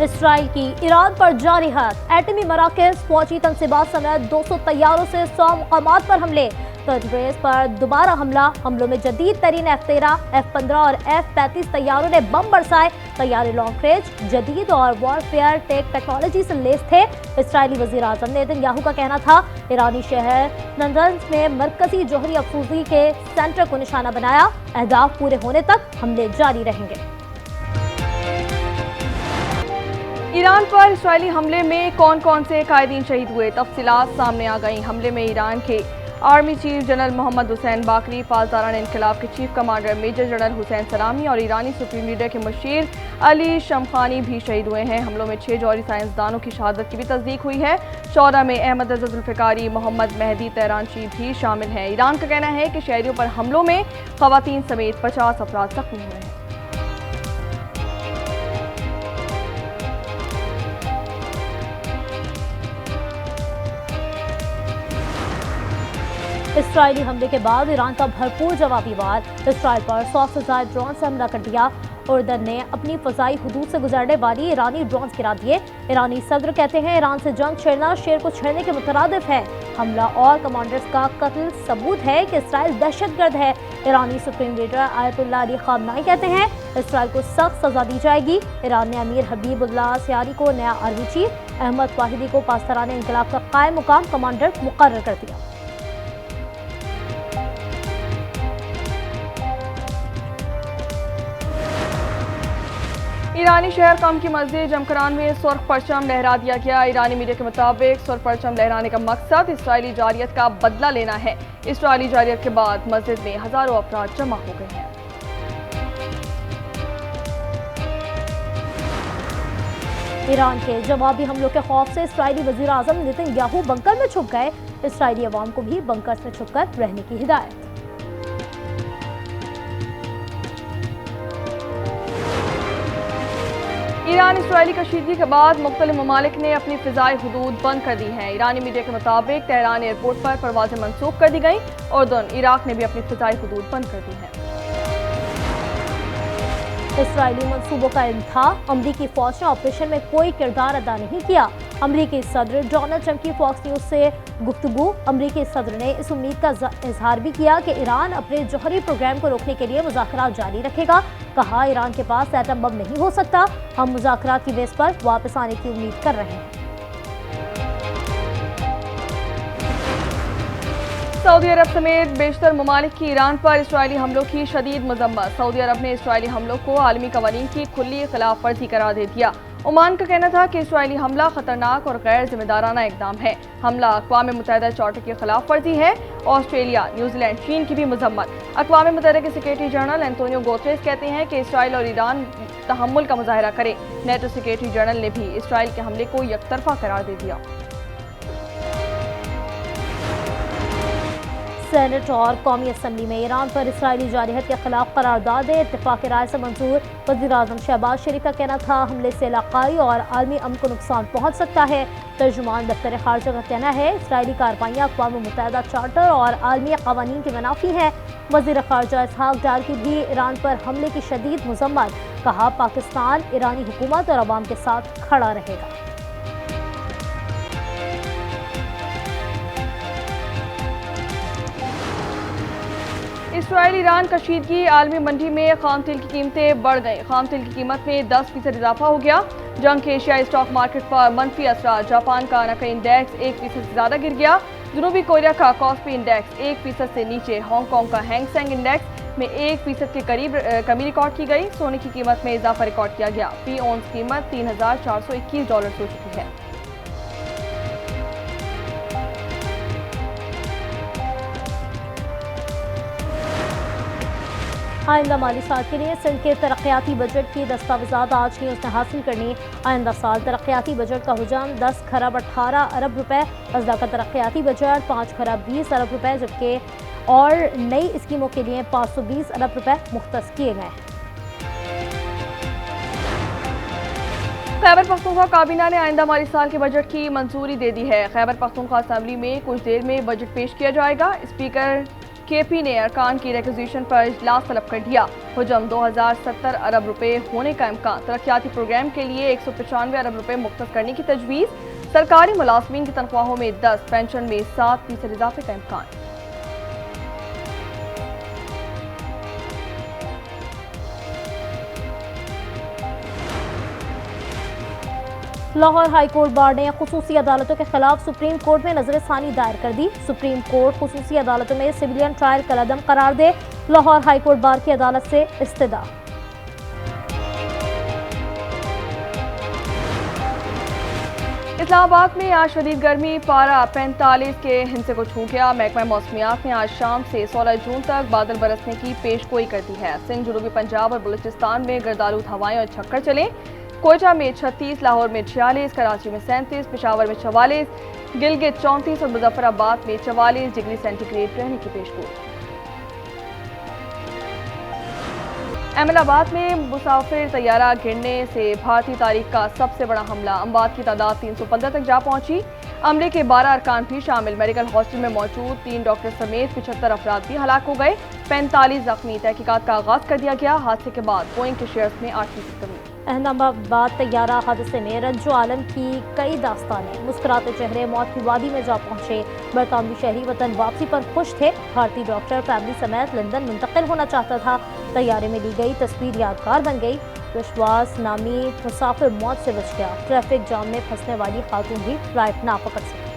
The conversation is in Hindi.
इसराइल की ईरान पर जारी हद, एटमी मराकज़, फौजी तनसीबात समेत 200 तैयारों से 100 मकामात पर हमले। तबरेज़ पर दोबारा हमलों में जदीद तरीन F-13, F-15 और F-35 तैयारों ने बम बरसाए। तैयारे लॉन्ग रेंज, जदीद और वॉरफेयर टेक्नोलॉजी से लैस थे। इसराइली वज़ीर आज़म नेतन्याहू का कहना था, ईरानी शहर नातांज में मरकजी जौहरी अफसूजी के सेंटर को निशाना बनाया। अहदाफ पूरे होने तक हमले जारी रहेंगे। ईरान पर इसराइली हमले में कौन कौन से कायदीन शहीद हुए, तफसीलात सामने आ गई। हमले में ईरान के army chief general Mohammad Hossein Bagheri, पासदारान इनकलाब के chief commander major general Hossein Salami और ईरानी सुप्रीम लीडर के मुशीर अली शमखानी भी शहीद हुए हैं। हमलों में 6 जौहरी साइंसदानों की शहादत की भी तस्दीक हुई है। शोहदा में अहमद रज़ा जुल्फ़िकारी, मोहम्मद मेहदी तेहरानची भी शामिल हैं। ईरान का कहना है कि शहरियों पर हमलों में ख़वातीन समेत 50 अफराद जख्मी हुए हैं। इसराइली हमले के बाद ईरान का भरपूर जवाबी वार। इसराइल पर 100 से ज़ायद ड्रोन से हमला कर दिया। उर्दन ने अपनी फ़ज़ाई हुदूद से गुजरने वाली ईरानी ड्रोन गिरा दिए। ईरानी सदर कहते हैं, ईरान से जंग छेड़ना शेर को छेड़ने के मुतरादिफ है। हमला और कमांडर्स का कत्ल सबूत है कि इसराइल दहशतगर्द है। ईरानी सुप्रीम लीडर आयतुल्लाह अली ख़ामनाई कहते हैं, इसराइल को सख्त सज़ा दी जाएगी। ईरान ने अमीर हबीबुल्लाह सियारी को नया आर्मी चीफ, अहमद वाहिदी को पासदारान इनकलाब का कायम मुकाम कमांडर मुकर्रर कर दिया। ईरानी शहर कम की मस्जिद जमकरान में सुर्ख परचम लहरा दिया गया। ईरानी मीडिया के मुताबिक सुर्ख परचम लहराने का मकसद इसराइली जारियत का बदला लेना है। इसराइली जारियत के बाद मस्जिद में हजारों अफराद जमा हो गए हैं। ईरान के जवाबी हमलों के खौफ से इसराइली वज़ीर आज़म नेतन्याहू बंकर में छुप गए। इसराइली अवाम को भी बंकर में छुपकर रहने की हिदायत। ईरान इसराइली कशीदगी के बाद मुख्तलिफ ममालिक ने अपनी फ़िज़ाई हुदूद बंद कर दी हैं। ईरानी मीडिया के मुताबिक तेहरान एयरपोर्ट पर परवाजें मनसूख कर दी गईं। उर्दन, इराक ने भी अपनी फ़िज़ाई हुदूद बंद कर दी हैं। इसराइली मंसूबों का इंतहा, अमरीकी फौज ने ऑपरेशन में कोई किरदार अदा नहीं किया। अमरीकी सदर डोनाल्ड ट्रंप की फॉक्स न्यूज़ से गुफ्तगू। अमरीकी सदर ने इस उम्मीद का इजहार भी किया कि ईरान अपने जौहरी प्रोग्राम को रोकने के लिए मुज़ाकरात जारी रखेगा। कहा, ईरान के पास एटम बम नहीं हो सकता। हम मुज़ाकरात की बेस पर वापस आने की उम्मीद कर रहे हैं। सऊदी अरब समेत बेशतर ममालिक की ईरान पर इसराइली हमलों की शदीद मजम्मत। सऊदी अरब ने इसराइली हमलों को आलमी कवानीन की खुली खिलाफ वर्जी करार दे दिया। ओमान का कहना था कि इसराइली हमला खतरनाक और गैर जिम्मेदाराना इकदाम है। हमला अक़वाम मुत्तहिदा चार्टर की खिलाफ वर्जी है। ऑस्ट्रेलिया, न्यूजीलैंड, चीन की भी मजम्मत। अक़वाम मुत्तहिदा के सेक्रेटरी जनरल एंटोनियो गुतेरेस कहते हैं कि इसराइल और ईरान तहम्मुल का मुजाहरा करें। नेटो सेक्रेटरी जनरल ने भी इसराइल के हमले को यकतरफा करार दे दिया। सेनेट और कौमी असम्बली में ईरान पर इसराइली जारहत के खिलाफ करारदाद इत्तेफाक राय से मंजूर। वज़ीर आज़म शहबाज शरीफ का कहना था, हमले से इलाकाई और आलमी अमन को नुकसान पहुँच सकता है। तर्जुमान दफ्तर खारजा का कहना है, इसराइली कार्रवाइयाँ अक़वाम मुत्तहिदा चार्टर और आलमी क़वानीन की मुनाफी हैं। वज़ीर खारजा इसहाक डार की भी ईरान पर हमले की शदीद मज़म्मत। कहा, पाकिस्तान ईरानी हुकूमत और अवाम के साथ खड़ा रहेगा। इसराइल ईरान कशीदगी, आलमी मंडी में खाम तेल की कीमतें बढ़ गई। खाम तेल की कीमत में 10% इजाफा हो गया। जंग के एशियाई स्टॉक मार्केट पर मनफी असरा। जापान का नाकाई इंडेक्स 1% से ज़्यादा गिर गया। जनूबी कोरिया का कॉस्पी इंडेक्स 1% से नीचे। हांगकांग का हैंग सेंग इंडेक्स में 1% के करीब कमी रिकॉर्ड की गई। सोने की कीमत में इजाफा रिकॉर्ड किया गया। फी औंस कीमत $3,421 हो चुकी है। आइंदा माली साल के लिए सिंध के तरक्याती बजट की दस्तावेजात आज न्यूज़ ने हासिल करनी। आइंदा साल तरक्याती बजट का हुजम 10 खरब 18 अरब रुपए, अज़ला का तरक्याती बजट 5 खरब 20 अरब रुपए, जबकि और नई स्कीमों के लिए 520 अरब रुपए मुख्तस किए गए हैं। खैबर पख्तूनख्वा काबीना ने आइंदा माली साल के बजट की मंजूरी दे दी है। खैबर पख्तूनख्वा असेंबली में कुछ देर में बजट पेश किया जाएगा। स्पीकर केपी ने अरकान की रिक्विजिशन पर इजलास तलब कर दिया। हुजम 2070 अरब रुपए होने का इम्कान। तरक्याती प्रोग्राम के लिए 195 अरब रुपए मुख्तस करने की तजवीज़। सरकारी मुलाजमीन की तनख्वाहों में 10, पेंशन में 7% इजाफे का इम्कान। लाहौर हाई कोर्ट बार ने खुसूसी अदालतों के खिलाफ सुप्रीम कोर्ट में नजरसानी दायर कर दी। सुप्रीम कोर्ट खुसूसी अदालतों में सिविलियन ट्रायल कलअदम करार दे। लाहौर हाई कोर्ट बार की अदालत से इस्तिदा। इस्लामाबाद में आज शदीद गर्मी, पारा 45 के हिंसे को छू गया। महकमा मौसमियात ने आज शाम से 16 जून तक बादल बरसने की पेशगोई कर दी है। सिंध, जनूबी पंजाब और बलूचिस्तान में गर्दालूद हवाएं और झक्कड़ चले। कोयटा में 36, लाहौर में 46, कराची में 37, पेशावर में 44, गिलगित 34 और मुजफ्फराबाद में 44 डिग्री सेंटीग्रेड रहने की पेशगोई। अहमदाबाद में मुसाफिर तैयारा गिरने से भारतीय तारीख का सबसे बड़ा हमला। अमवात की तादाद 315 तक जा पहुंची। अमले के 12 अरकान भी शामिल। मेडिकल हॉस्टल में मौजूद 3 डॉक्टर समेत 75 अफराद भी हलाक हो गए। 45 जख्मी। तहकीकात का आगाज कर दिया गया। हादसे के बाद बोइंग के शेयर्स में 8% कमी। अहमदाबाद तैयारा हादसे में रंजो आलम की कई दास्तानें। मुस्कुराते चेहरे मौत की वादी में जा पहुंचे। बरतानवी शहरी वतन वापसी पर खुश थे। भारतीय डॉक्टर फैमिली समेत लंदन मुंतकिल होना चाहता था। तैयारे में ली गई तस्वीर यादगार बन गई। विश्वास नामी मुसाफिर मौत से बच गया। ट्रैफिक जाम में फंसने वाली खातून भी फ्लाइट ना पकड़ सकी।